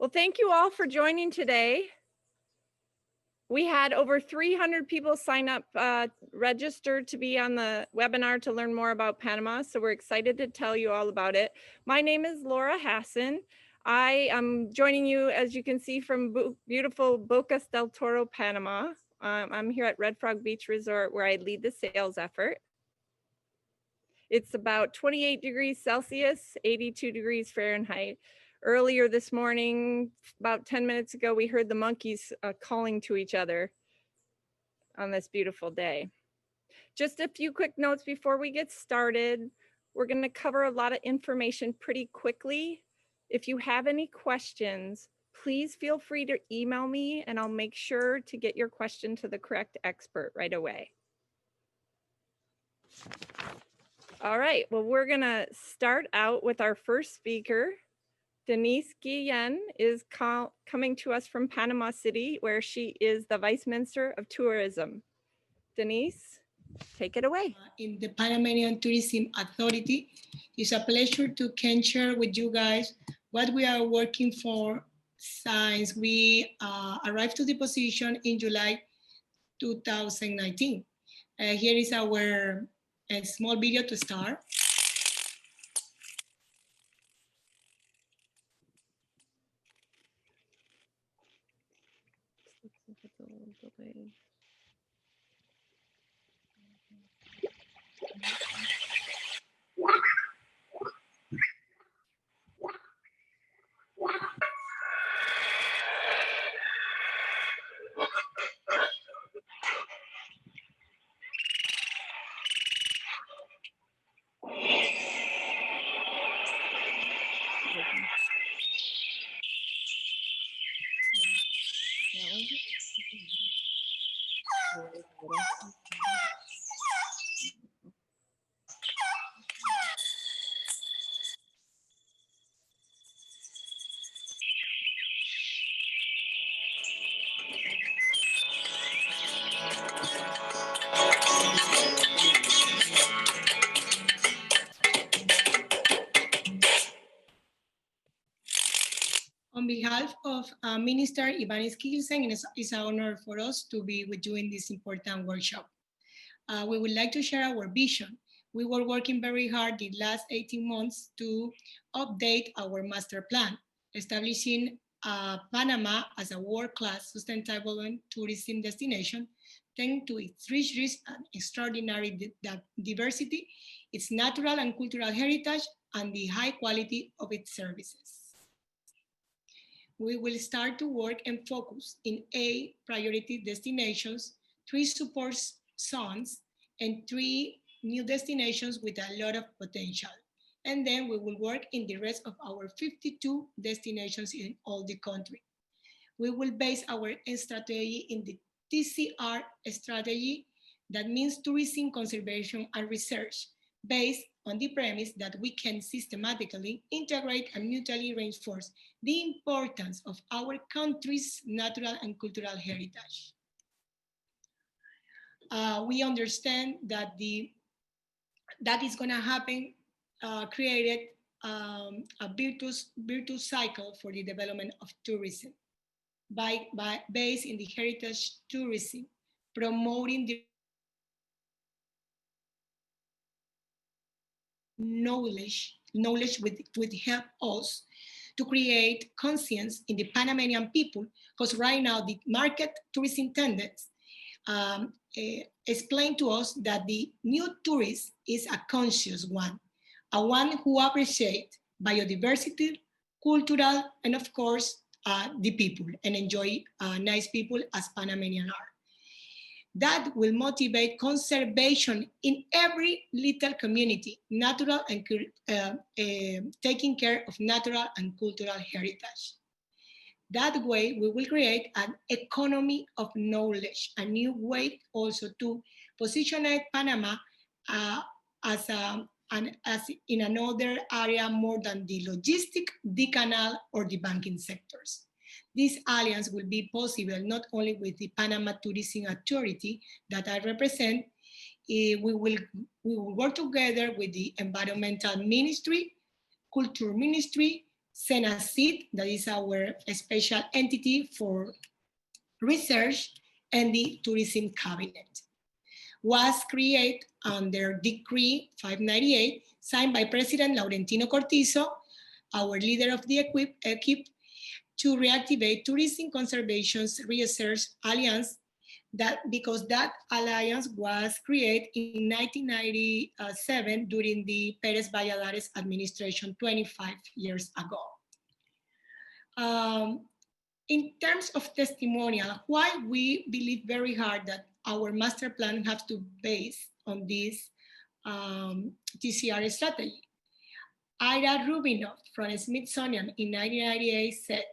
Well, thank you all for joining today. We had over 300 people sign up, registered to be on the webinar to learn more about Panama, so we're excited to tell you all about it. My name is Laura Hassan. I am joining you, as you can see, from beautiful Bocas del Toro, Panama. I'm here at Red Frog Beach Resort, where I lead the sales effort. It's about 28 degrees Celsius, 82 degrees Fahrenheit. Earlier this morning, about 10 minutes ago, we heard the monkeys calling to each other on this beautiful day. Just a few quick notes before we get started. We're going to cover a lot of information pretty quickly. If you have any questions, please feel free to email me and I'll make sure to get your question to the correct expert right away. All right, well, we're going to start out with our first speaker. Denise Guillen is coming to us from Panama City, where she is the Vice Minister of Tourism. Denise, take it away. In the Panama Tourism Authority, it's a pleasure to can share with you guys what we are working for since we arrived to the position in July 2019. Here is our small video to start. On behalf of Minister Ivanis Kielsen, it's an honor for us to be with you in this important workshop. We would like to share our vision. We were working very hard the last 18 months to update our master plan, establishing Panama as a world-class sustainable tourism destination, thanks to its richness and extraordinary diversity, its natural and cultural heritage, and the high quality of its services. We will start to work and focus in 8 priority destinations, 3 support zones, and 3 new destinations with a lot of potential. And then we will work in the rest of our 52 destinations in all the country. We will base our strategy in the TCR strategy, that means tourism, conservation, and research, based on the premise that we can systematically integrate and mutually reinforce the importance of our country's natural and cultural heritage. We understand that that is going to happen, created a virtuous cycle for the development of tourism, based in the heritage tourism, promoting the knowledge would help us to create conscience in the Panamanian people, because right now the market tourism tendencies explain to us that the new tourist is a conscious one, a one who appreciates biodiversity, cultural, and of course, the people, and enjoy nice people as Panamanian are. That will motivate conservation in every little community, natural and taking care of natural and cultural heritage. That way, we will create an economy of knowledge, a new way also to position Panama as in another area more than the logistic, the canal, or the banking sectors. This alliance will be possible not only with the Panama Tourism Authority that I represent. We will work together with the Environmental Ministry, Culture Ministry, SENACID, that is our special entity for research, and the Tourism Cabinet. Was created under Decree 598, signed by President Laurentino Cortizo, our leader of the equipe, to reactivate Tourism Conservation's Research Alliance, because that alliance was created in 1997 during the Perez Valladares administration 25 years ago. In terms of testimonial, why we believe very hard that our master plan has to base on this TCR strategy. Ira Rubinoff from Smithsonian in 1998 said,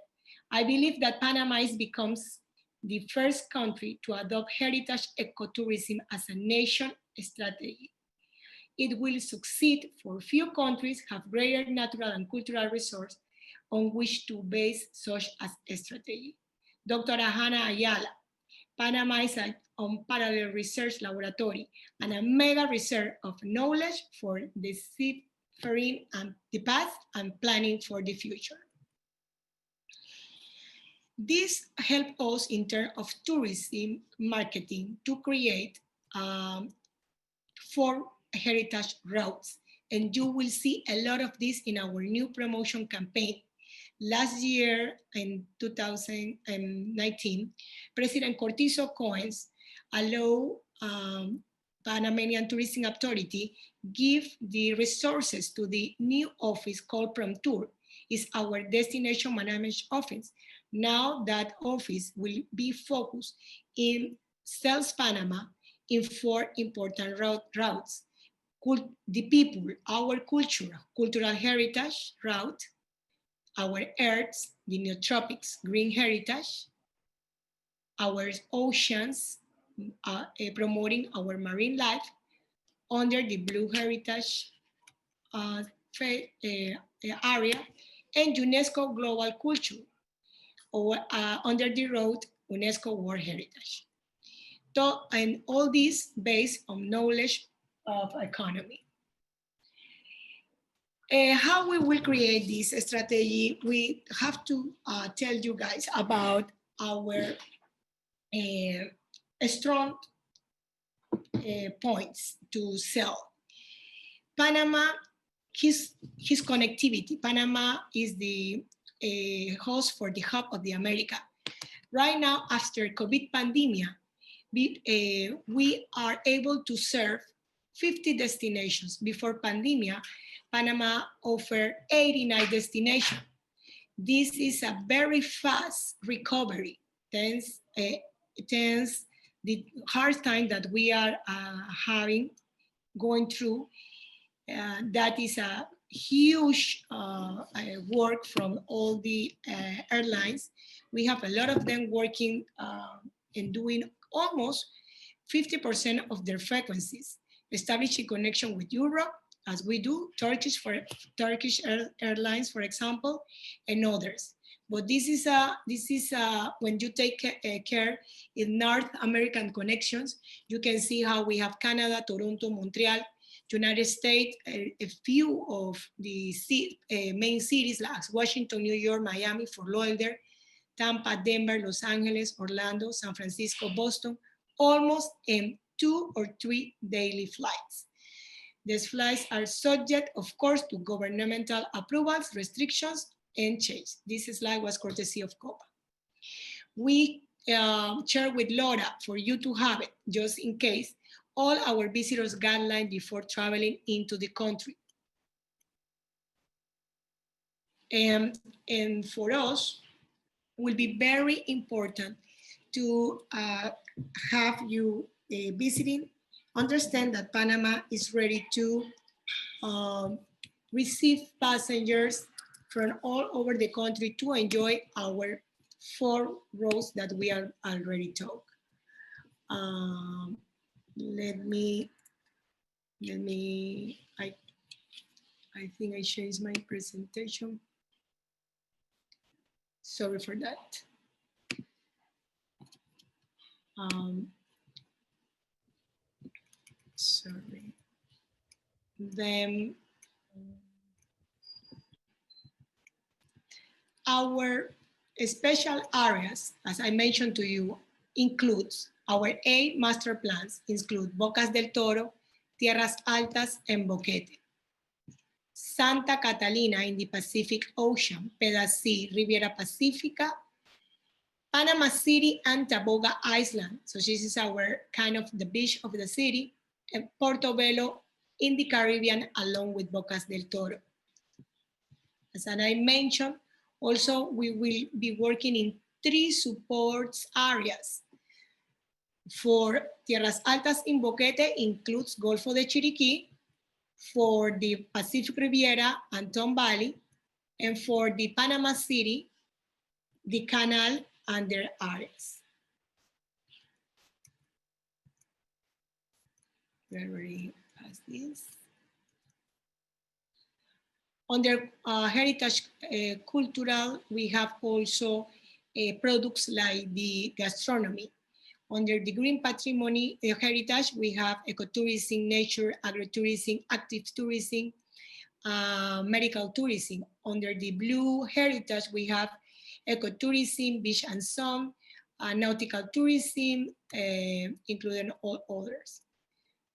I believe that Panama becomes the first country to adopt heritage ecotourism as a nation strategy. It will succeed, for few countries have greater natural and cultural resources on which to base such a strategy. Dr. Hannah Ayala, Panama is an unparalleled research laboratory and a mega reserve of knowledge for the seafaring and the past and planning for the future. This helped us in terms of tourism marketing to create 4 heritage routes. And you will see a lot of this in our new promotion campaign. Last year, in 2019, President Cortizo Coens allowed Panamanian Tourism Authority give the resources to the new office called PromTour. It's our destination management office. Now that office will be focused in Sales Panama in 4 important routes. The people, our culture, cultural heritage route, our earths, the neotropics, green heritage, our oceans, promoting our marine life under the blue heritage area, and UNESCO global culture, or under the road UNESCO World Heritage. And all this based on knowledge of economy. How we will create this strategy, we have to tell you guys about our strong points to sell. Panama, his connectivity. Panama is the host for the hub of the America. Right now, after COVID pandemic, we are able to serve 50 destinations. Before pandemic, Panama offered 89 destinations. This is a very fast recovery, thanks the hard time that we are going through. That is a huge work from all the airlines. We have a lot of them working and doing almost 50% of their frequencies, establishing connection with Europe, as we do, Turkish Airlines, for example, and others. But this is when you take care in North American connections, you can see how we have Canada, Toronto, Montreal, United States, a few of the main cities like Washington, New York, Miami, Fort Lauderdale, Tampa, Denver, Los Angeles, Orlando, San Francisco, Boston, almost in 2 or 3 daily flights. These flights are subject, of course, to governmental approvals, restrictions, and change. This slide was courtesy of COPA. We share with Laura for you to have it, just in case, all our visitors guidelines before traveling into the country. And for us, will be very important to have you visiting, understand that Panama is ready to receive passengers from all over the country to enjoy our 4 roads that we are already talked. I think I changed my presentation. Sorry for that. Sorry. Then Our special areas, as I mentioned to you, includes our 8 master plans include Bocas del Toro, Tierras Altas, and Boquete. Santa Catalina in the Pacific Ocean, Pedasí, Riviera Pacifica, Panama City and Taboga Island. So this is our kind of the beach of the city, and Portobello in the Caribbean along with Bocas del Toro. As I mentioned, also we will be working in 3 support areas. For Tierras Altas in Boquete includes Golfo de Chiriquí, for the Pacific Riviera and Tom Valley, and for the Panama City, the canal and their areas. We already passed this. Under heritage cultural, we have also products like the gastronomy. Under the green patrimony heritage, we have ecotourism, nature, agritourism, active tourism, medical tourism. Under the blue heritage, we have ecotourism, beach and sun, nautical tourism, including all others.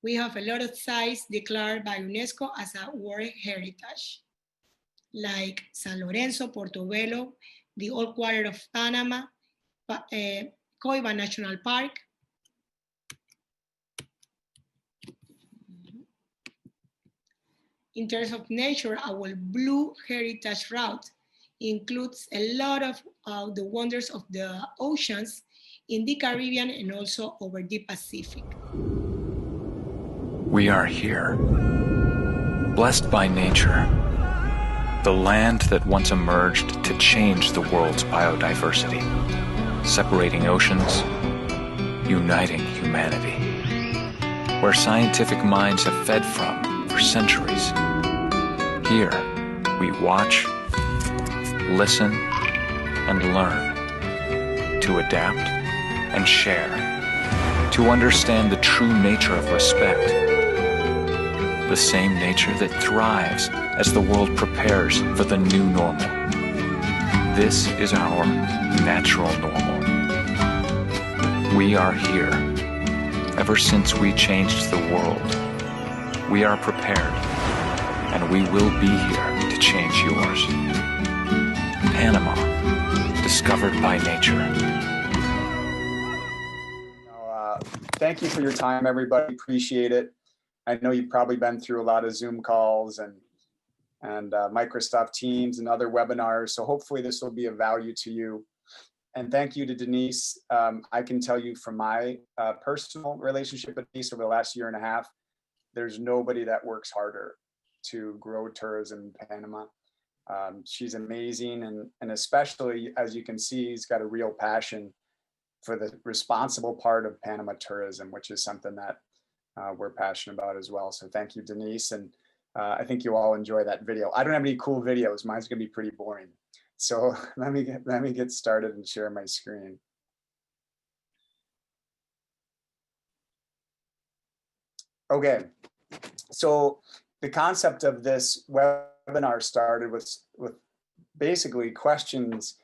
We have a lot of sites declared by UNESCO as a World Heritage, like San Lorenzo, Portobello, the Old Quarter of Panama, Coiba National Park. In terms of nature, our Blue Heritage Route includes a lot of the wonders of the oceans in the Caribbean and also over the Pacific. We are here, blessed by nature, the land that once emerged to change the world's biodiversity, separating oceans, uniting humanity, where scientific minds have fed from for centuries. Here, we watch, listen, and learn, to adapt and share, to understand the true nature of respect, the same nature that thrives as the world prepares for the new normal. This is our natural normal. We are here. Ever since we changed the world, we are prepared, and we will be here to change yours. Panama, discovered by nature. Thank you for your time, everybody. Appreciate it. I know you've probably been through a lot of Zoom calls and Microsoft Teams and other webinars. So hopefully this will be of value to you. And thank you to Denise. I can tell you from my personal relationship with Denise over the last year and a half, there's nobody that works harder to grow tourism in Panama. She's amazing. And especially, as you can see, he's got a real passion for the responsible part of Panama tourism, which is something that we're passionate about as well. So thank you, Denise. And I think you all enjoy that video. I don't have any cool videos. Mine's gonna be pretty boring. So let me get started and share my screen. Okay, so the concept of this webinar started with basically questions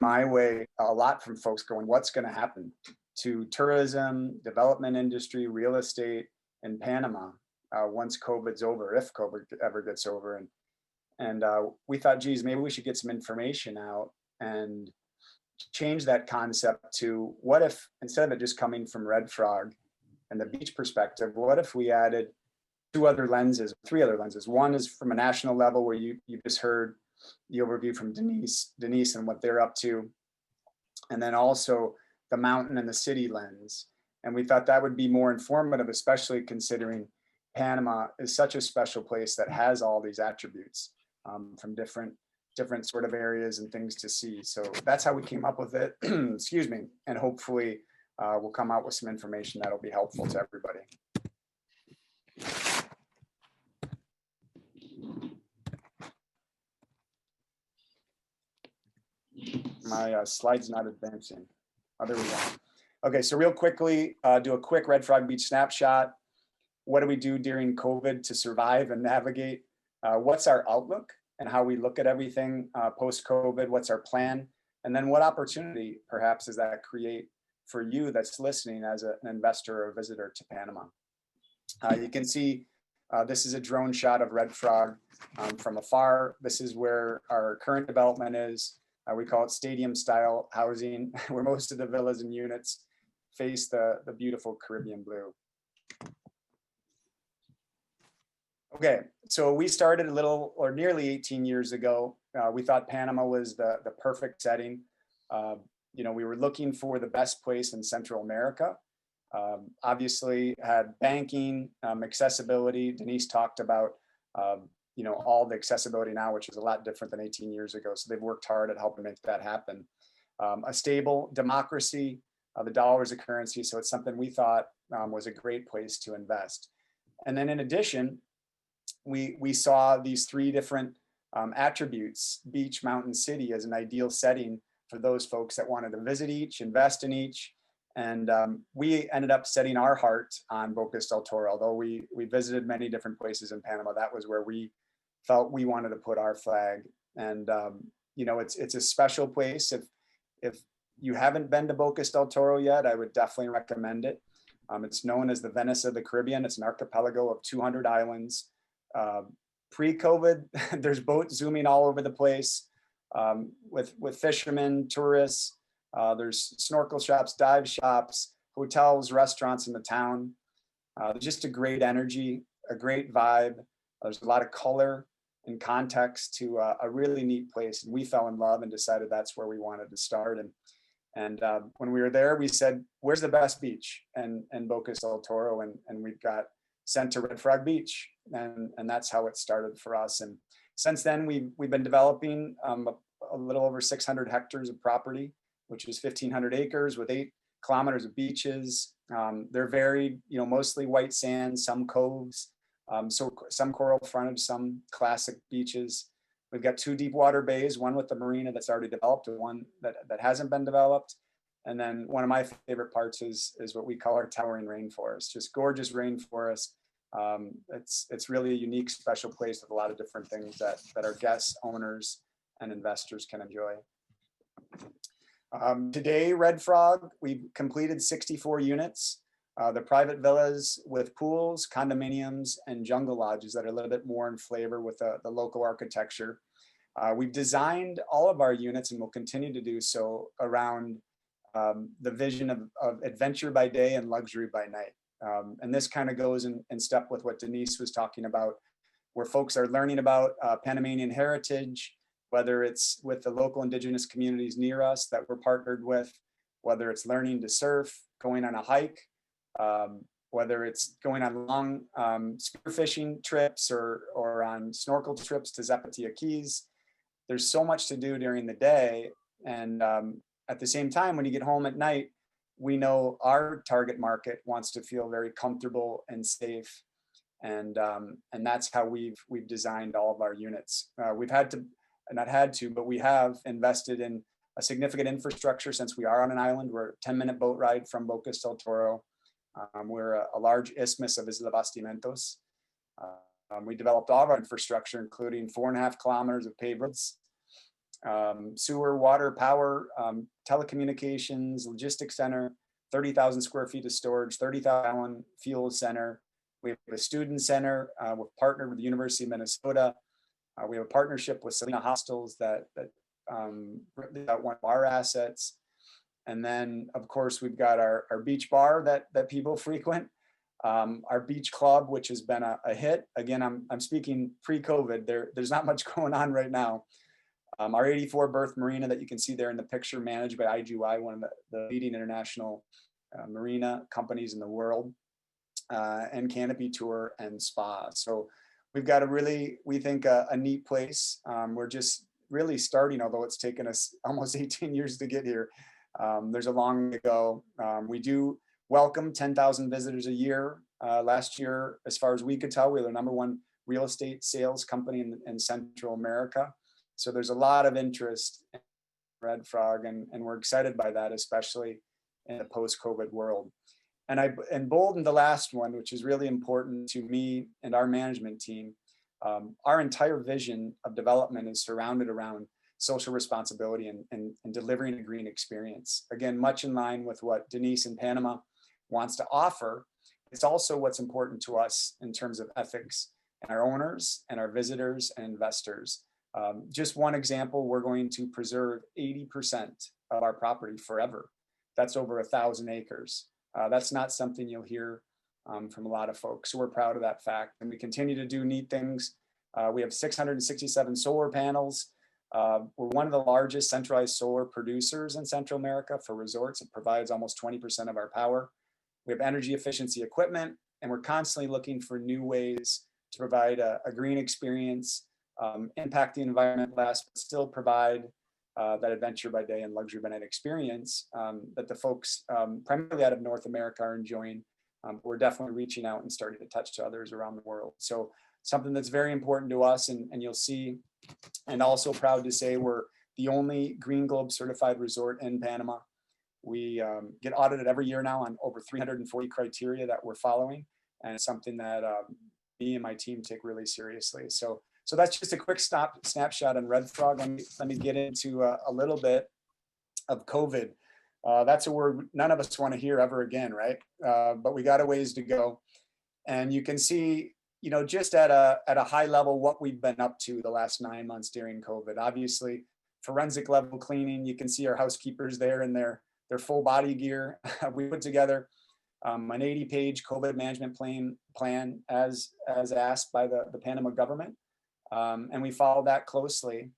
my way a lot from folks going, what's going to happen to tourism, development industry, real estate in Panama once COVID's over, if COVID ever gets over. And we thought, geez, maybe we should get some information out and change that concept to what if, instead of it just coming from Red Frog and the beach perspective, what if we added three other lenses. One is from a national level, where you just heard the overview from Denise and what they're up to. And then also the mountain and the city lens. And we thought that would be more informative, especially considering Panama is such a special place that has all these attributes from different sort of areas and things to see. So that's how we came up with it, excuse me. And hopefully we'll come out with some information that'll be helpful to everybody. My slide's not advancing. Oh, there we go. Okay, so real quickly, do a quick Red Frog Beach snapshot. What do we do during COVID to survive and navigate? What's our outlook? and how we look at everything post-COVID, what's our plan, and then what opportunity perhaps does that create for you that's listening as an investor or visitor to Panama. You can see this is a drone shot of Red Frog from afar. This is where our current development is. We call it stadium style housing, where most of the villas and units face the beautiful Caribbean blue. Okay, so we started a little or nearly 18 years ago. We thought Panama was the perfect setting. You know, we were looking for the best place in Central America. Obviously had banking, accessibility. Denise talked about, you know, all the accessibility now, which is a lot different than 18 years ago. So they've worked hard at helping make that happen. A stable democracy, the dollar is a currency. So it's something we thought was a great place to invest. And then in addition, we saw these three different attributes, beach, mountain, city, as an ideal setting for those folks that wanted to visit each, invest in each. And we ended up setting our heart on Bocas del Toro. Although we visited many different places in Panama, that was where we felt we wanted to put our flag. And you know, it's a special place. If you haven't been to Bocas del Toro yet, I would definitely recommend it. It's known as the Venice of the Caribbean. It's an archipelago of 200 islands. Pre-COVID, there's boats zooming all over the place with fishermen, tourists. There's snorkel shops, dive shops, hotels, restaurants in the town. Just a great energy, a great vibe. There's a lot of color and context to a really neat place. And we fell in love and decided that's where we wanted to start. And when we were there, we said, where's the best beach? And Bocas del Toro, and we got sent to Red Frog Beach. And that's how it started for us. And since then, we've been developing a little over 600 hectares of property, which is 1,500 acres with 8 kilometers of beaches. They're varied, you know, mostly white sand, some coves, so some coral frontage, some classic beaches. We've got 2 deep water bays, one with the marina that's already developed and one that hasn't been developed. And then one of my favorite parts is what we call our towering rainforest, just gorgeous rainforest. It's really a unique, special place with a lot of different things that our guests, owners, and investors can enjoy. Today, Red Frog, we've completed 64 units. The private villas with pools, condominiums, and jungle lodges that are a little bit more in flavor with the local architecture. We've designed all of our units, and will continue to do so, around the vision of adventure by day and luxury by night. And this kind of goes in step with what Denise was talking about, where folks are learning about Panamanian heritage, whether it's with the local indigenous communities near us that we're partnered with, whether it's learning to surf, going on a hike, whether it's going on long spearfishing trips or on snorkel trips to Zapatia Keys. There's so much to do during the day. And at the same time, when you get home at night, we know our target market wants to feel very comfortable and safe. And that's how we've designed all of our units. We've had to, not had to, but we have invested in a significant infrastructure since we are on an island. We're a 10-minute boat ride from Bocas del Toro. We're a large isthmus of Isla Bastimentos. We developed all of our infrastructure, including 4.5 kilometers of paved roads, sewer, water, power, telecommunications, logistics center, 30,000 square feet of storage, 30,000 fuel center. We have a student center. We've partnered with the University of Minnesota. We have a partnership with Selena Hostels that one of our assets. And then, of course, we've got our beach bar that people frequent, our beach club, which has been a hit. Again, I'm speaking pre-COVID. There's not much going on right now. Our 84 berth marina that you can see there in the picture, managed by IGY, one of the leading international marina companies in the world, and canopy tour and spa. So we've got a really, we think, a neat place. We're just really starting, although it's taken us almost 18 years to get here. There's a long way to go. We do welcome 10,000 visitors a year. Last year, as far as we could tell, we were the #1 real estate sales company in Central America. So there's a lot of interest in Red Frog, and we're excited by that, especially in the post-COVID world. And I emboldened the last one, which is really important to me and our management team. Our entire vision of development is surrounded around social responsibility and delivering a green experience. Again, much in line with what Denise in Panama wants to offer. It's also what's important to us in terms of ethics and our owners and our visitors and investors. Just one example, we're going to preserve 80% of our property forever. That's over 1,000 acres. That's not something you'll hear from a lot of folks. So we're proud of that fact. And we continue to do neat things. We have 667 solar panels. We're one of the largest centralized solar producers in Central America for resorts. It provides almost 20% of our power. We have energy efficiency equipment, and we're constantly looking for new ways to provide a green experience, impact the environment less, but still provide that adventure by day and luxury by night experience that the folks primarily out of North America are enjoying. We're definitely reaching out and starting to touch to others around the world. So something that's very important to us, and you'll see, and also proud to say we're the only Green Globe certified resort in Panama. We get audited every year now on over 340 criteria that we're following, and it's something that me and my team take really seriously. So that's just a quick snapshot on Red Frog. Let me get into a little bit of COVID. That's a word none of us want to hear ever again, right? But we got a ways to go, and you can see, you know, just at a high level what we've been up to the last 9 months during COVID. Obviously, forensic level cleaning. You can see our housekeepers there in their full body gear. We put together an 80-page COVID management plan as asked by the Panama government, and we follow that closely.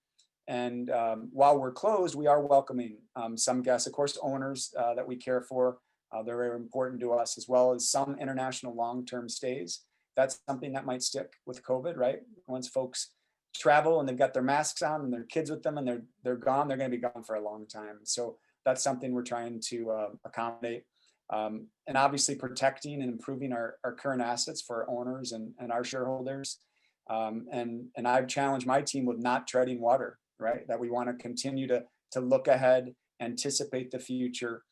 And while we're closed, we are welcoming some guests, of course, owners that we care for. They're very important to us, as well as some international long-term stays. That's something that might stick with COVID, right? Once folks travel and they've got their masks on and their kids with them and they're gone, they're going to be gone for a long time. So that's something we're trying to accommodate. And obviously protecting and improving our current assets for our owners and our shareholders. And I've challenged my team with not treading water, right? That we want to continue to look ahead, anticipate the future,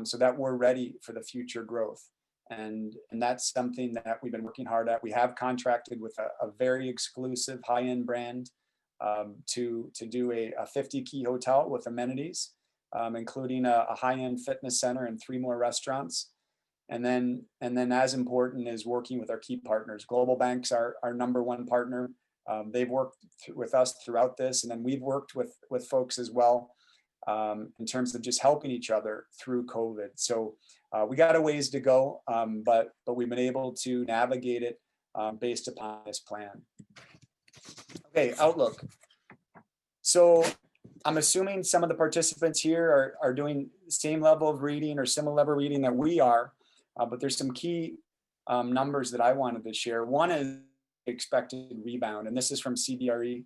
so that we're ready for the future growth. And that's something that we've been working hard at. We have contracted with a very exclusive high-end brand to do a 50-key hotel with amenities, including a high-end fitness center and 3 more restaurants. And then as important is working with our key partners. Global banks are our #1 partner. They've worked with us throughout this, and then we've worked with folks as well in terms of just helping each other through COVID. So we got a ways to go, but we've been able to navigate it based upon this plan. Okay, outlook. So I'm assuming some of the participants here are doing the same level of reading or similar level of reading that we are, but there's some key numbers that I wanted to share. One is expected rebound, and this is from CBRE.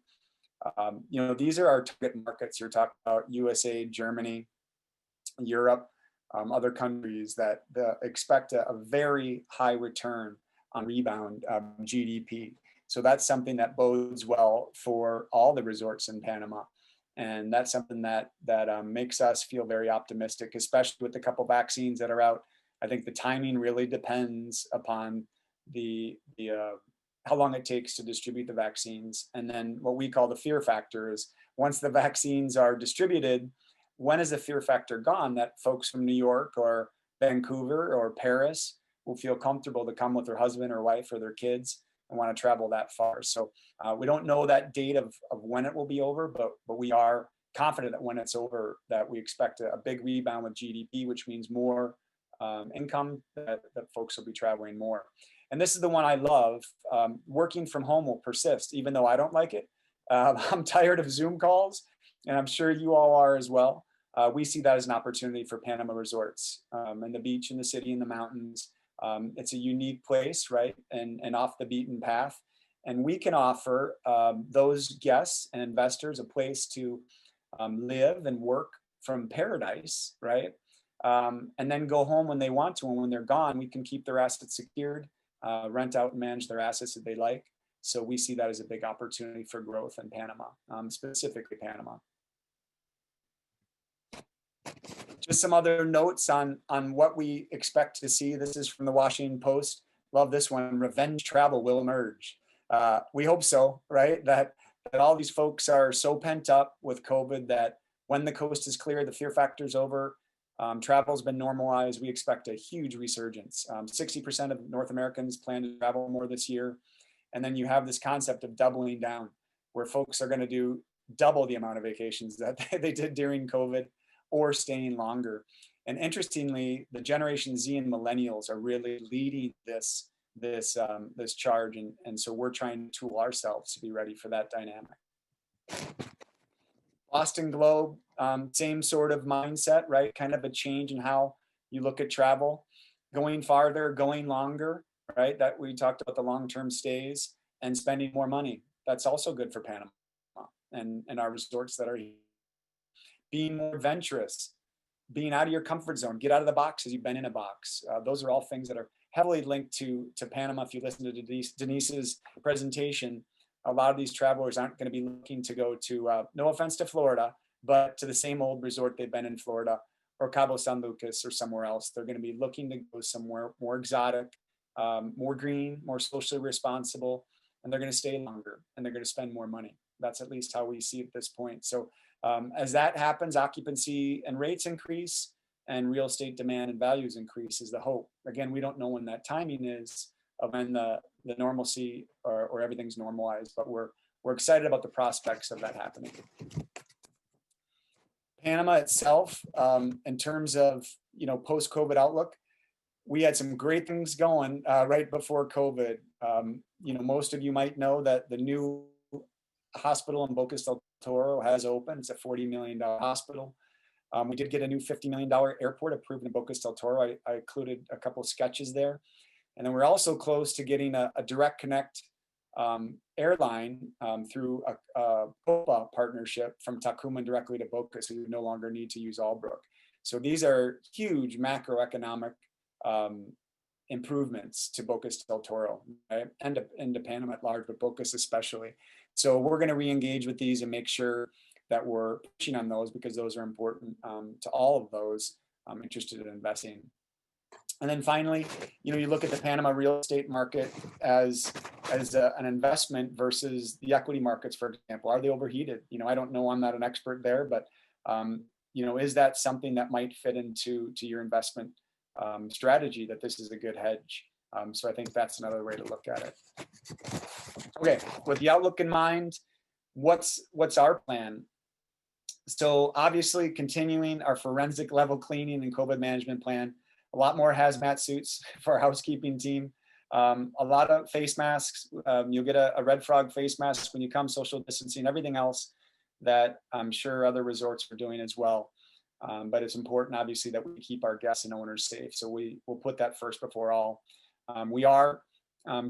You know, these are our target markets. You're talking about USA, Germany, Europe, other countries that expect a very high return on rebound GDP. So that's something that bodes well for all the resorts in Panama. And that's something that makes us feel very optimistic, especially with the couple vaccines that are out. I think the timing really depends upon how long it takes to distribute the vaccines. And then what we call the fear factor is once the vaccines are distributed, when is the fear factor gone that folks from New York or Vancouver or Paris will feel comfortable to come with their husband or wife or their kids and want to travel that far. So we don't know that date of when it will be over, but we are confident that when it's over, that we expect a big rebound with GDP, which means more income, that folks will be traveling more. And this is the one I love. Working from home will persist, even though I don't like it. I'm tired of Zoom calls, and I'm sure you all are as well. We see that as an opportunity for Panama resorts and the beach and the city and the mountains. It's a unique place, right? And off the beaten path. And we can offer those guests and investors a place to live and work from paradise, right? And then go home when they want to, and when they're gone, we can keep their assets secured, rent out and manage their assets if they like. So we see that as a big opportunity for growth in Panama, specifically Panama. Just some other notes on what we expect to see. This is from the Washington Post. Love this one. Revenge travel will emerge. We hope so, right? That all these folks are so pent up with COVID that when the coast is clear, the fear factor's over, travel's been normalized, we expect a huge resurgence. 60% of North Americans plan to travel more this year. And then you have this concept of doubling down, where folks are going to do double the amount of vacations that they did during COVID or staying longer. And interestingly, the Generation Z and millennials are really leading this charge. And so we're trying to tool ourselves to be ready for that dynamic. Boston Globe, same sort of mindset, right? Kind of a change in how you look at travel, going farther, going longer, right? That we talked about the long-term stays and spending more money. That's also good for Panama and our resorts that are being more adventurous, being out of your comfort zone, get out of the box as you've been in a box. Those are all things that are heavily linked to Panama. If you listen to Denise's presentation, a lot of these travelers aren't going to be looking to go to, no offense to Florida, but to the same old resort they've been in Florida or Cabo San Lucas or somewhere else. They're going to be looking to go somewhere more exotic, more green, more socially responsible, and they're going to stay longer and they're going to spend more money. That's at least how we see it at this point. So as that happens, occupancy and rates increase and real estate demand and values increase is the hope. Again, we don't know when that timing is of when the normalcy or everything's normalized, but we're excited about the prospects of that happening. Panama itself, in terms of post-COVID outlook, we had some great things going right before COVID. Most of you might know that the new hospital in Bocas del Toro has opened. It's a $40 million hospital. We did get a new $50 million airport approved in Bocas del Toro. I included a couple of sketches there. And then we're also close to getting a direct connect airline through a POPA partnership from Tacoma directly to Bocas, so you no longer need to use Albrook. So these are huge macroeconomic improvements to Bocas del Toro, right? and to Panama at large, but Bocas especially. So we're going to re-engage with these and make sure that we're pushing on those because those are important to all of those interested in investing. And then finally, you look at the Panama real estate market as an investment versus the equity markets, for example. Are they overheated? I don't know. I'm not an expert there, but is that something that might fit into your investment strategy? That this is a good hedge. So I think that's another way to look at it. Okay, with the outlook in mind, what's our plan? So obviously, continuing our forensic level cleaning and COVID management plan. A lot more hazmat suits for our housekeeping team. A lot of face masks. You'll get a Red Frog face mask when you come, social distancing, everything else that I'm sure other resorts are doing as well. But it's important, obviously, that we keep our guests and owners safe. So we'll put that first before all. We are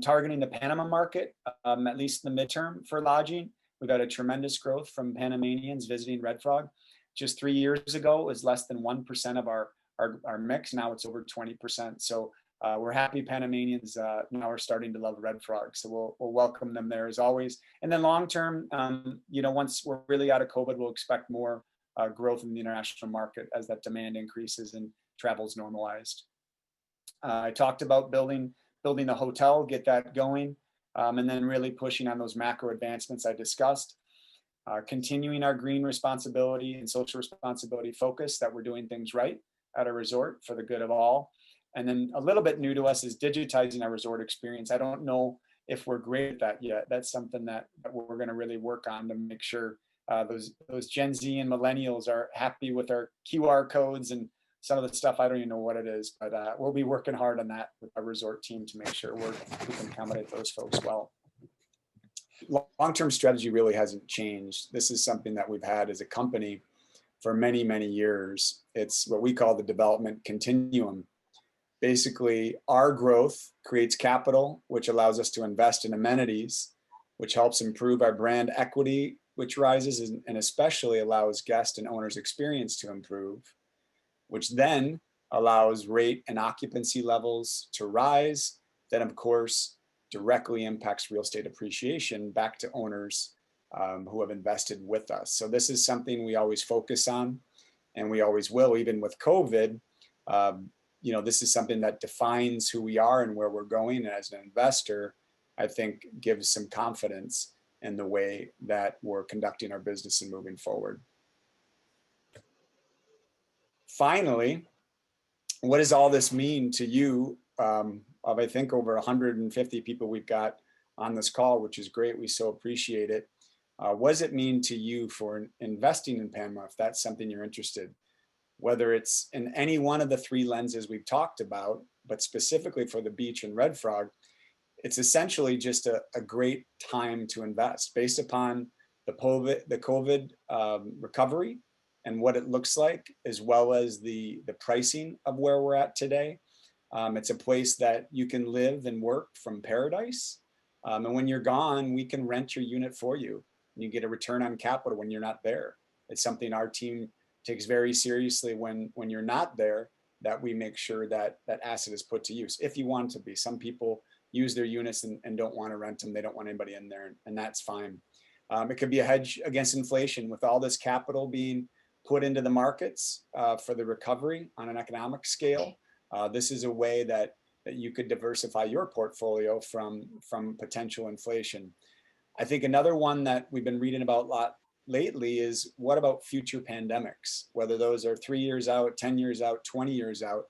targeting the Panama market, at least in the midterm for lodging. We've had a tremendous growth from Panamanians visiting Red Frog. Just 3 years ago, it was less than 1% of our mix. Now it's over 20%. So we're happy Panamanians now are starting to love Red Frog. So we'll welcome them there as always. And then long term, once we're really out of COVID, we'll expect more growth in the international market as that demand increases and travel's normalized. I talked about building a hotel, get that going, and then really pushing on those macro advancements I discussed. Continuing our green responsibility and social responsibility focus that we're doing things right at a resort for the good of all. And then a little bit new to us is digitizing our resort experience. I don't know if we're great at that yet. That's something that we're going to really work on to make sure those Gen Z and millennials are happy with our QR codes and some of the stuff. I don't even know what it is, but we'll be working hard on that with our resort team to make sure we can accommodate those folks well. Long-term strategy really hasn't changed. This is something that we've had as a company for many, many years. It's what we call the development continuum. Basically, our growth creates capital, which allows us to invest in amenities, which helps improve our brand equity, which rises and especially allows guest and owners experience to improve, which then allows rate and occupancy levels to rise. Then, of course, directly impacts real estate appreciation back to owners who have invested with us. So this is something we always focus on, and we always will, even with COVID. This is something that defines who we are and where we're going. And as an investor, I think gives some confidence in the way that we're conducting our business and moving forward. Finally, what does all this mean to you? Of I think over 150 people we've got on this call, which is great. We so appreciate it. What does it mean to you for investing in Panama, if that's something you're interested? Whether it's in any one of the three lenses we've talked about, but specifically for the beach and Red Frog, it's essentially just a great time to invest based upon the COVID recovery and what it looks like, as well as the pricing of where we're at today. It's a place that you can live and work from paradise. And when you're gone, we can rent your unit for you. And you get a return on capital when you're not there. It's something our team takes very seriously when you're not there, that we make sure that that asset is put to use. If you want to be, some people use their units and don't want to rent them. They don't want anybody in there, and that's fine. It could be a hedge against inflation with all this capital being put into the markets for the recovery on an economic scale. This is a way that you could diversify your portfolio from potential inflation. I think another one that we've been reading about a lot lately is, what about future pandemics? Whether those are 3 years out, 10 years out, 20 years out,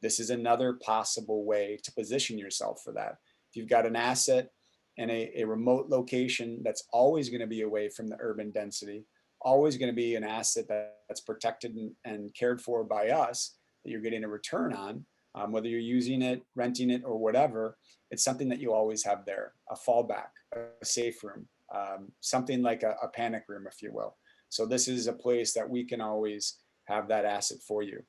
this is another possible way to position yourself for that. If you've got an asset in a remote location that's always going to be away from the urban density, always going to be an asset that's protected and cared for by us, that you're getting a return on, whether you're using it, renting it, or whatever, it's something that you always have there, a fallback, a safe room, something like a panic room, if you will. So this is a place that we can always have that asset for you.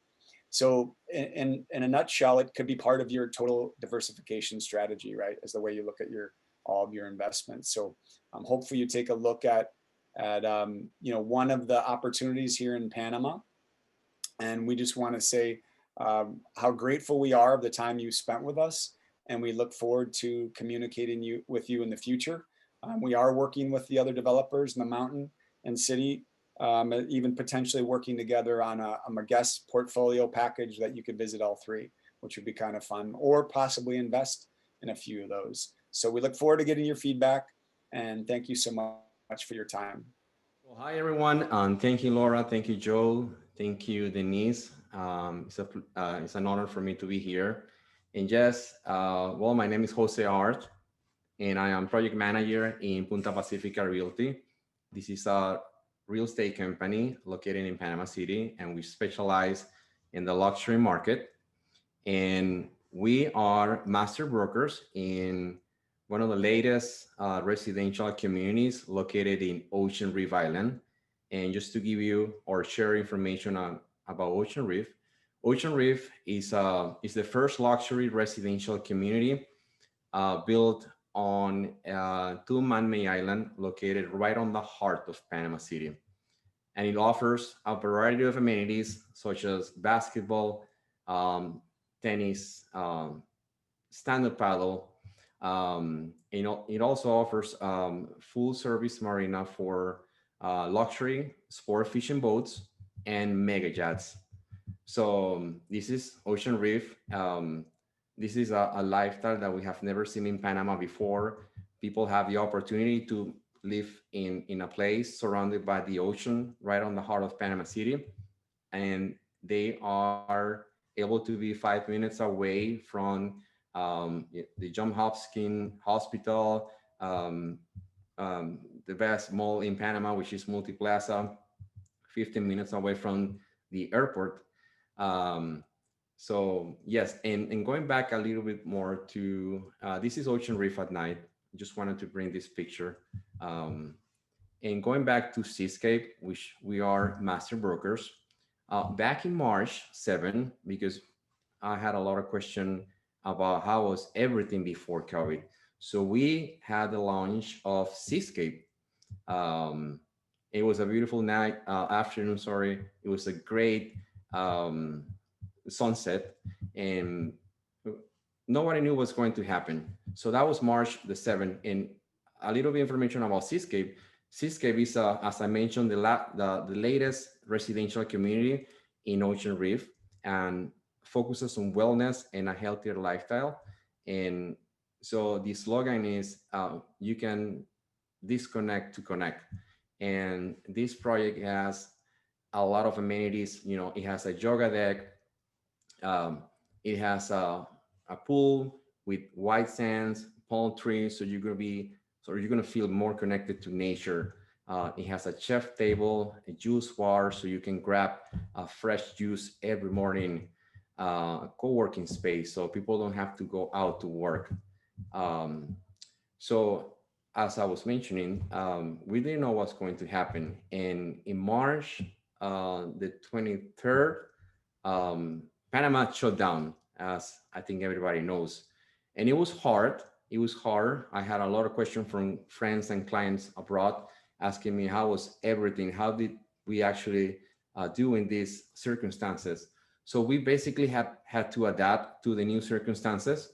So in a nutshell, it could be part of your total diversification strategy, right? As the way you look at all of your investments. So hopefully you take a look at one of the opportunities here in Panama. And we just want to say how grateful we are of the time you spent with us. And we look forward to communicating with you in the future. We are working with the other developers in the mountain and city, even potentially working together on a guest portfolio package that you could visit all three, which would be kind of fun, or possibly invest in a few of those. So we look forward to getting your feedback, and thank you so much for your time. Well, hi everyone, thank you, Laura. Thank you, Joe. Thank you, Denise. It's an honor for me to be here. And yes, well, my name is Jose Art, and I am project manager in Punta Pacifica Realty. This is a real estate company located in Panama City, and we specialize in the luxury market. And we are master brokers in one of the latest residential communities located in Ocean Reef Island. And just to give you or share information about Ocean Reef is the first luxury residential community built on two man-made island located right on the heart of Panama City. And it offers a variety of amenities such as basketball, tennis, stand-up paddle. It also offers full service marina for luxury sport fishing boats and mega yachts. So this is Ocean Reef. This is a lifestyle that we have never seen in Panama before. People have the opportunity to live in a place surrounded by the ocean right on the heart of Panama City. And they are able to be 5 minutes away from the Johns Hopkins Hospital, the best mall in Panama, which is Multiplaza, 15 minutes away from the airport. So yes, and going back a little bit more to, this is Ocean Reef at night. Just wanted to bring this picture. And going back to Seascape, which we are master brokers, back in March 7, because I had a lot of questions about how was everything before COVID. So we had the launch of Seascape. It was a beautiful afternoon, sorry. It was a great sunset, and nobody knew what's going to happen. So that was March the 7th. And a little bit of information about Seascape. Seascape is, as I mentioned, the latest residential community in Ocean Reef, and focuses on wellness and a healthier lifestyle. And So the slogan is you can disconnect to connect. And this project has a lot of amenities. You know, it has a yoga deck, um, it has a pool with white sands, palm trees, so you're gonna feel more connected to nature. It has a chef table, a juice bar, so you can grab a fresh juice every morning. A co-working space, so people don't have to go out to work. Um, so as I was mentioning, we didn't know what's going to happen. And in March, the 23rd, Panama shut down, as I think everybody knows. And it was hard. It was hard. I had a lot of questions from friends and clients abroad asking me how was everything? How did we actually do in these circumstances? So we basically had to adapt to the new circumstances.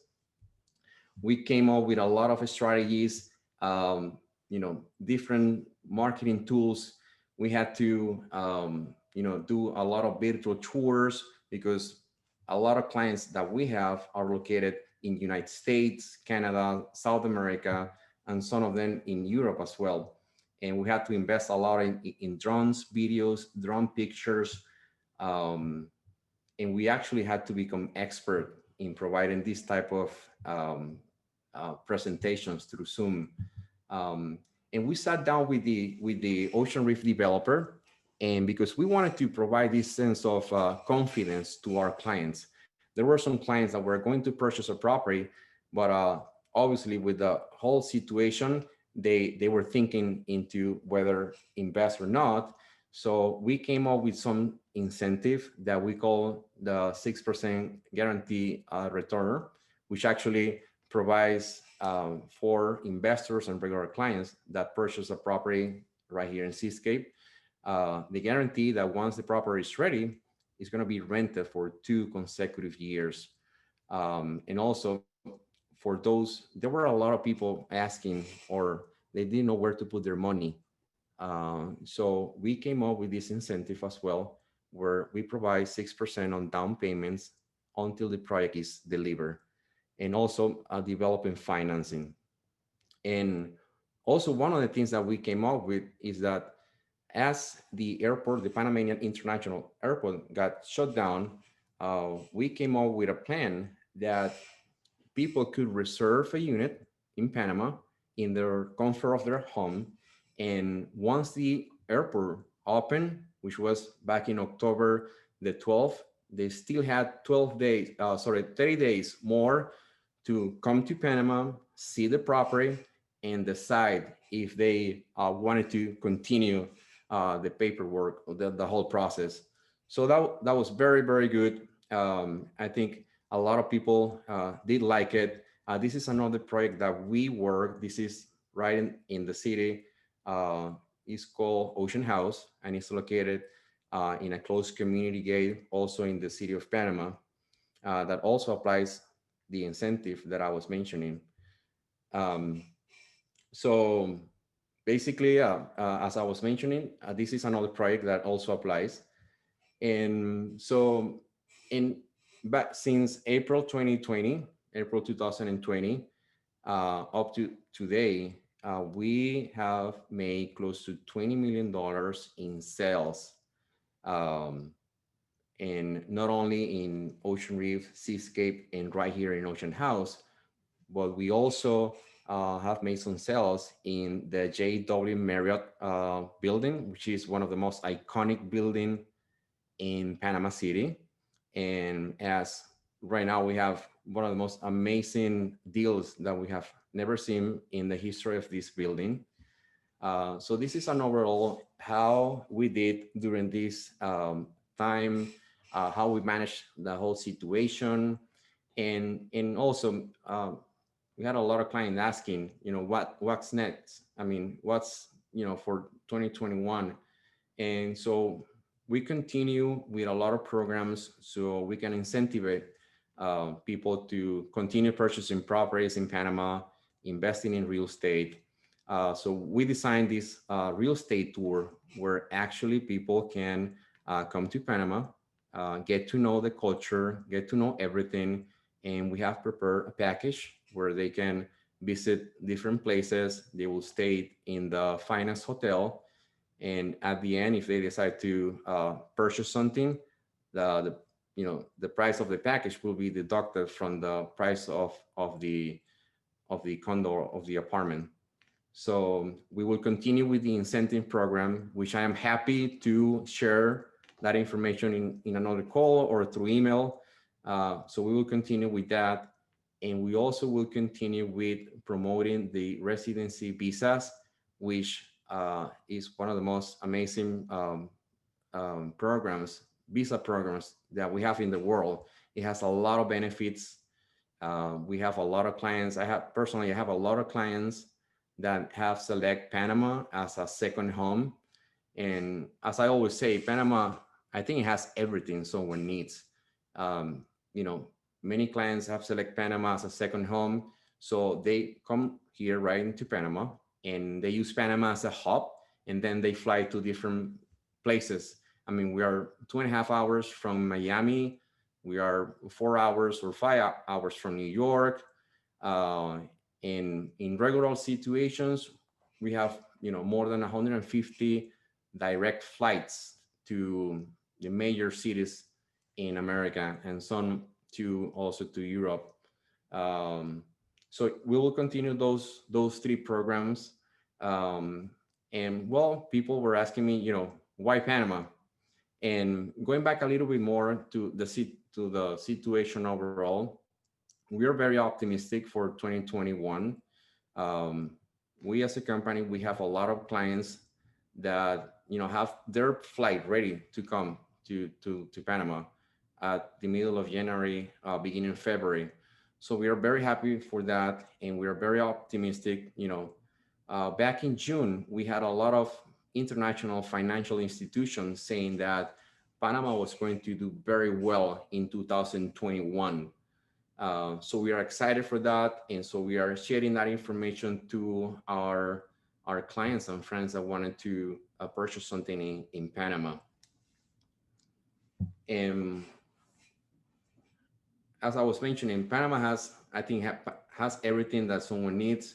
We came up with a lot of strategies, different marketing tools. We had to, do a lot of virtual tours because a lot of clients that we have are located in United States, Canada, South America, and some of them in Europe as well. And we had to invest a lot in drones, videos, drone pictures, and we actually had to become expert in providing this type of presentations through Zoom. And we sat down with the Ocean Reef developer, and because we wanted to provide this sense of confidence to our clients. There were some clients that were going to purchase a property, but obviously with the whole situation, they were thinking into whether invest or not. So we came up with some incentive that we call the 6% guarantee return, which actually provides for investors and regular clients that purchase a property right here in Seascape. The guarantee that once the property is ready, it's going to be rented for 2 consecutive years. And also for those, there were a lot of people asking, or they didn't know where to put their money. So we came up with this incentive as well, where we provide 6% on down payments until the project is delivered, and also developing financing. And also one of the things that we came up with is that as the airport, the Panamanian International Airport got shut down, we came up with a plan that people could reserve a unit in Panama in their comfort of their home. And once the airport opened, which was back in October the 12th, they still had 30 days more to come to Panama, see the property, and decide if they wanted to continue the paperwork, the whole process. So that was very, very good. I think a lot of people did like it. This is another project that we work. This is right in the city. It's called Ocean House, and it's located in a closed community gate, also in the city of Panama. That also applies the incentive that I was mentioning. So basically, as I was mentioning, this is another project that also applies. And so since April 2020, April 2020, up to today, we have made close to $20 million in sales. And not only in Ocean Reef, Seascape, and right here in Ocean House, but we also have made some sales in the JW Marriott building, which is one of the most iconic building in Panama City. And as right now we have one of the most amazing deals that we have never seen in the history of this building. So this is an overall how we did during this time, how we managed the whole situation. And also we had a lot of clients asking, what's next? I mean, what's, for 2021? And so we continue with a lot of programs so we can incentivize people to continue purchasing properties in Panama, investing in real estate. So we designed this real estate tour where actually people can come to Panama, get to know the culture, get to know everything. And we have prepared a package where they can visit different places. They will stay in the finest hotel. And at the end, if they decide to purchase something, the price of the package will be deducted from the price of the condo, of the apartment. So we will continue with the incentive program, which I am happy to share that information in another call or through email. So we will continue with that. And we also will continue with promoting the residency visas, which is one of the most amazing visa programs that we have in the world. It has a lot of benefits. We have a lot of clients. I have a lot of clients that have select Panama as a second home. And as I always say, Panama, I think it has everything someone needs. Many clients have select Panama as a second home. So they come here right into Panama and they use Panama as a hub, and then they fly to different places. I mean, we are 2.5 hours from Miami. We are 4 hours or 5 hours from New York. In regular situations, we have more than 150 direct flights to the major cities in America, and some also to Europe. So we will continue those 3 programs. And well, people were asking me, why Panama? And going back a little bit more to the situation overall, we are very optimistic for 2021. We as a company, we have a lot of clients that have their flight ready to come to Panama at the middle of January, beginning of February. So we are very happy for that, and we are very optimistic. Back in June, we had a lot of international financial institutions saying that Panama was going to do very well in 2021. So we are excited for that, and so we are sharing that information to our clients and friends that wanted to purchase something in Panama. And as I was mentioning, Panama has everything that someone needs.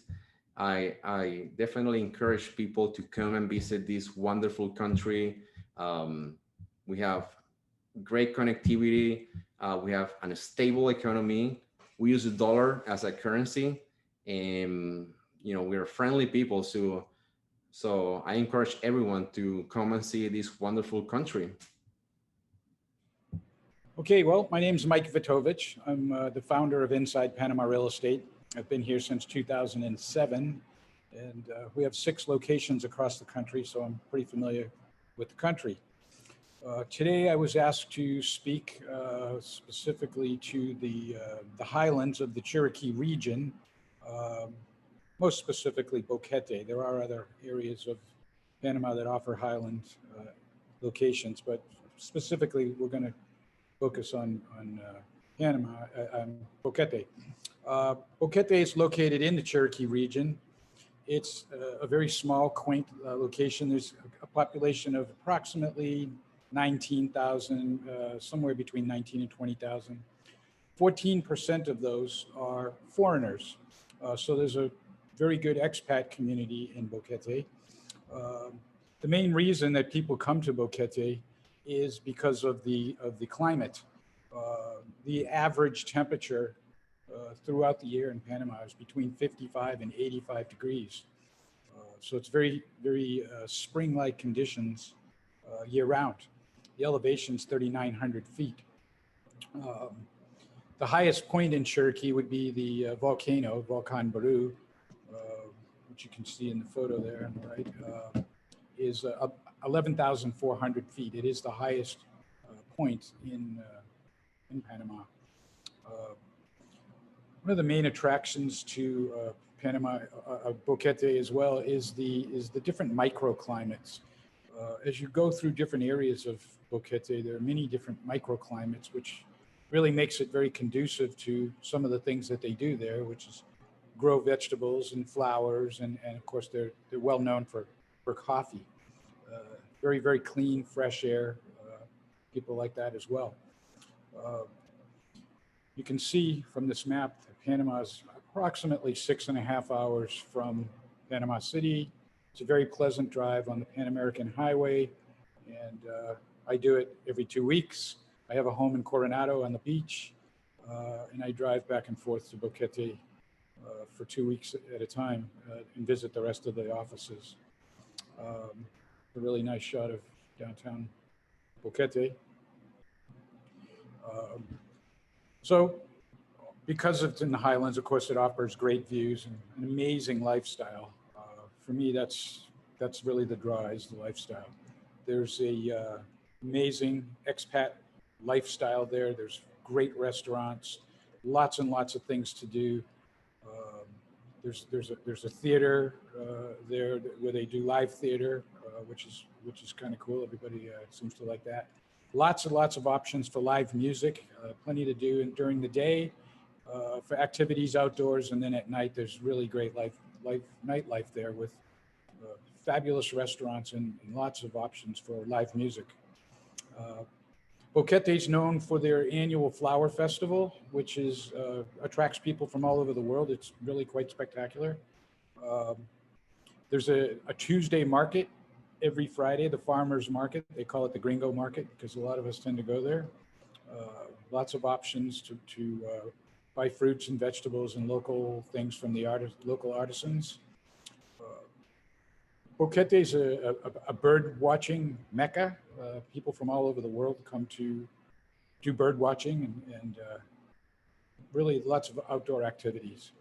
I definitely encourage people to come and visit this wonderful country. We have great connectivity. We have a stable economy. We use the dollar as a currency, and we're friendly people. So I encourage everyone to come and see this wonderful country. Okay, well, my name is Mike Vitovich. I'm the founder of Inside Panama Real Estate. I've been here since 2007, and we have 6 locations across the country, so I'm pretty familiar with the country. Today, I was asked to speak specifically to the highlands of the Chiriquí region, most specifically Boquete. There are other areas of Panama that offer highland locations, but specifically, we're going to focus on Panama, Boquete. Boquete is located in the Chiriquí region. It's a very small, quaint location. There's a population of approximately 19,000, somewhere between 19 and 20,000. 14% of those are foreigners. So there's a very good expat community in Boquete. The main reason that people come to Boquete is because of the climate. The average temperature throughout the year in Panama is between 55 and 85 degrees. So it's very, very spring-like conditions year-round. The elevation is 3,900 feet. The highest point in Chiriquí would be the volcano, Volcan Baru, which you can see in the photo there on the right, is 11,400 feet. It is the highest point in Panama. One of the main attractions to Panama, Boquete as well, is the different microclimates. As you go through different areas of Boquete, there are many different microclimates, which really makes it very conducive to some of the things that they do there, which is grow vegetables and flowers, and of course they're well known for coffee. Very, very clean, fresh air, people like that as well. You can see from this map that Panama is approximately 6.5 hours from Panama City. It's a very pleasant drive on the Pan American Highway, and I do it every 2 weeks. I have a home in Coronado on the beach, and I drive back and forth to Boquete for 2 weeks at a time and visit the rest of the offices. A really nice shot of downtown Boquete. So because it's in the highlands, of course, it offers great views and an amazing lifestyle. For me, that's really the draw, is the lifestyle. There's a amazing expat lifestyle there. There's great restaurants, lots and lots of things to do. There's a theater there where they do live theater, which is kind of cool. Everybody seems to like that. Lots and lots of options for live music, plenty to do during the day for activities outdoors, and then at night there's really great nightlife there with fabulous restaurants and lots of options for live music. Boquete is known for their annual flower festival, which attracts people from all over the world. It's really quite spectacular. There's a Tuesday market every Friday, the farmers market. They call it the Gringo Market because a lot of us tend to go there. Lots of options to buy fruits and vegetables and local things from the local artisans. Boquete is a bird watching mecca. People from all over the world come to do bird watching and really lots of outdoor activities.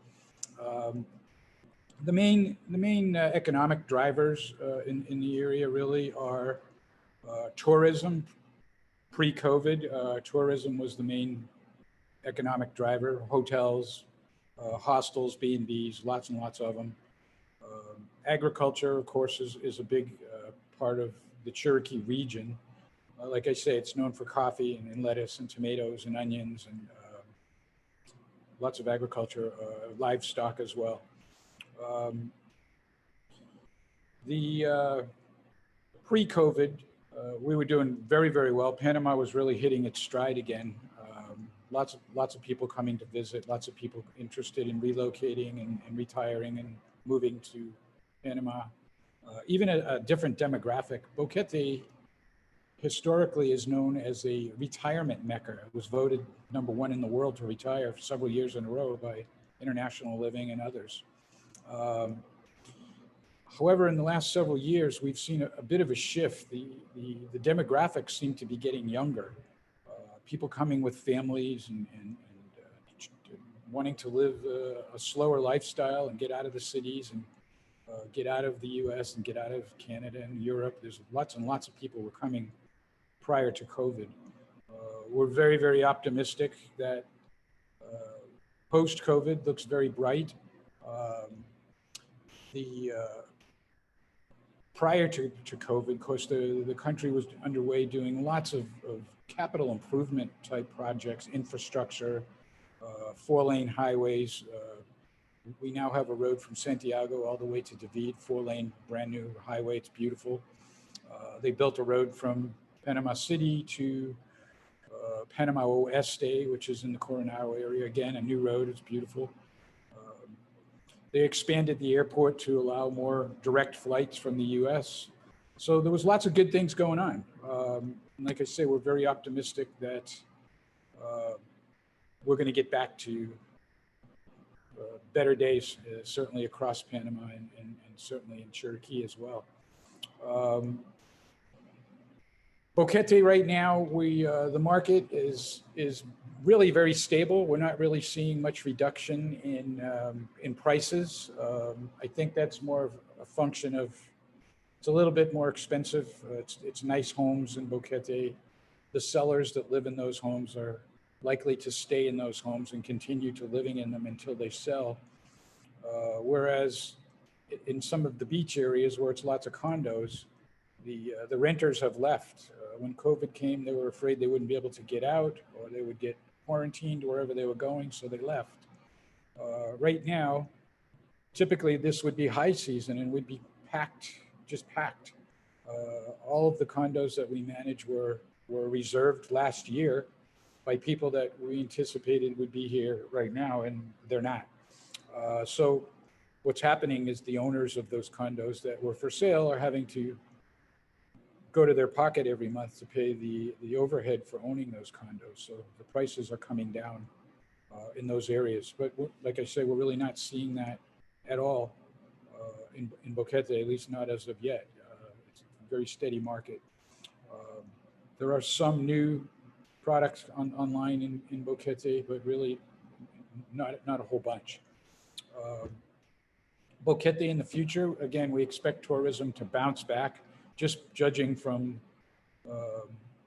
The main economic drivers in the area really are tourism. Pre-COVID, tourism was the main economic driver. Hotels, hostels, B&Bs, lots and lots of them. Agriculture, of course, is a big part of the Cherokee region. Like I say, it's known for coffee and lettuce and tomatoes and onions and lots of agriculture, livestock as well. The pre-COVID, we were doing very, very well. Panama was really hitting its stride again. Lots of people coming to visit, lots of people interested in relocating and retiring and moving to Panama. Even a different demographic. Boquete historically is known as a retirement mecca. It was voted #1 in the world to retire for several years in a row by International Living and others. However, in the last several years, we've seen a bit of a shift. The demographics seem to be getting younger. People coming with families and wanting to live a slower lifestyle and get out of the cities and get out of the US and get out of Canada and Europe. There's lots and lots of people who were coming prior to COVID. We're very, very optimistic that post-COVID looks very bright. Prior to COVID, of course, the country was underway doing lots of capital improvement type projects, infrastructure, 4-lane highways. We now have a road from Santiago all the way to David, 4-lane brand new highway. It's beautiful. They built a road from Panama City to Panama Oeste, which is in the Coronado area. Again, a new road. It's beautiful. They expanded the airport to allow more direct flights from the US. So there was lots of good things going on. And like I say, we're very optimistic that we're going to get back to better days, certainly across Panama and certainly in Cherokee as well. Boquete right now, the market is really very stable. We're not really seeing much reduction in prices. I think that's more of a function of it's a little bit more expensive. It's nice homes in Boquete. The sellers that live in those homes are likely to stay in those homes and continue to living in them until they sell. Whereas in some of the beach areas where it's lots of condos, the renters have left. When COVID came, they were afraid they wouldn't be able to get out or they would get quarantined wherever they were going, so they left. Right now, typically this would be high season and we'd be packed, just packed. All of the condos that we manage were reserved last year by people that we anticipated would be here right now, and they're not. So what's happening is the owners of those condos that were for sale are having to go to their pocket every month to pay the overhead for owning those condos. So the prices are coming down in those areas. But like I say, we're really not seeing that at all in Boquete, at least not as of yet. It's a very steady market. There are some new products online in Boquete, but really not a whole bunch. Boquete in the future, again, we expect tourism to bounce back, just judging from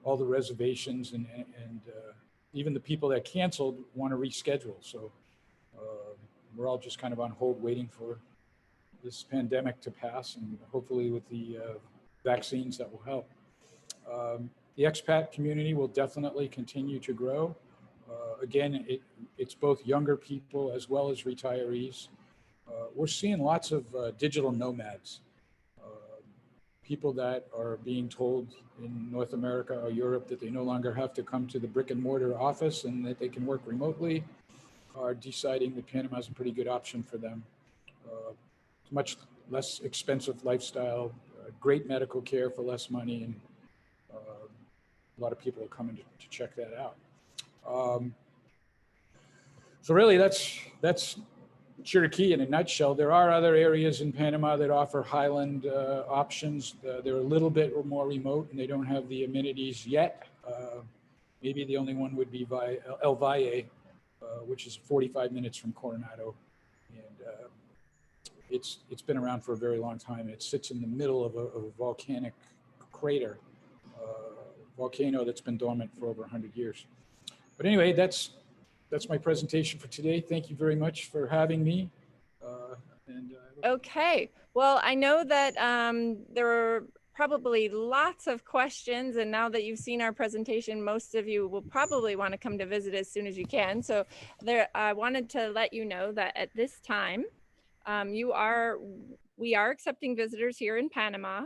all the reservations and even the people that canceled want to reschedule. So we're all just kind of on hold waiting for this pandemic to pass, and hopefully with the vaccines that will help. The expat community will definitely continue to grow. Again, it's both younger people as well as retirees. We're seeing lots of digital nomads, people that are being told in North America or Europe that they no longer have to come to the brick and mortar office and that they can work remotely, are deciding that Panama is a pretty good option for them. Much less expensive lifestyle, great medical care for less money, and a lot of people are coming to check that out. So really, that's Chiriquí in a nutshell. There are other areas in Panama that offer highland options. They're a little bit more remote and they don't have the amenities yet. Maybe the only one would be El Valle, which is 45 minutes from Coronado. And it's been around for a very long time. It sits in the middle of a volcanic crater, volcano that's been dormant for over 100 years. But anyway, that's my presentation for today. Thank you very much for having me. Okay, well, I know that there are probably lots of questions, and now that you've seen our presentation, most of you will probably want to come to visit as soon as you can. So I wanted to let you know that at this time, we are accepting visitors here in Panama.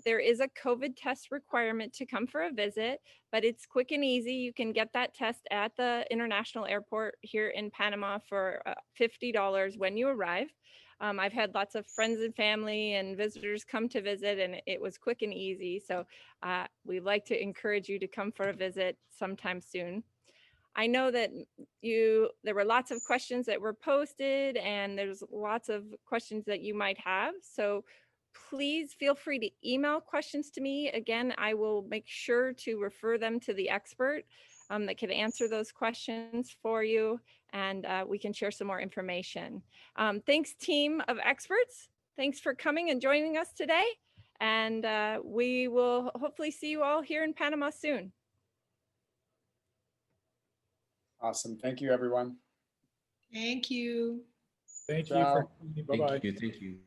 There is a COVID test requirement to come for a visit, but it's quick and easy. You can get that test at the international airport here in Panama for $50 when you arrive. I've had lots of friends and family and visitors come to visit, and it was quick and easy. So we'd like to encourage you to come for a visit sometime soon. I know that there were lots of questions that were posted, and there's lots of questions that you might have. So please feel free to email questions to me. Again, I will make sure to refer them to the expert that can answer those questions for you, and we can share some more information. Thanks, team of experts. Thanks for coming and joining us today. And we will hopefully see you all here in Panama soon. Awesome. Thank you, everyone. Thank you. Thank you. Ciao. Bye-bye. Thank you.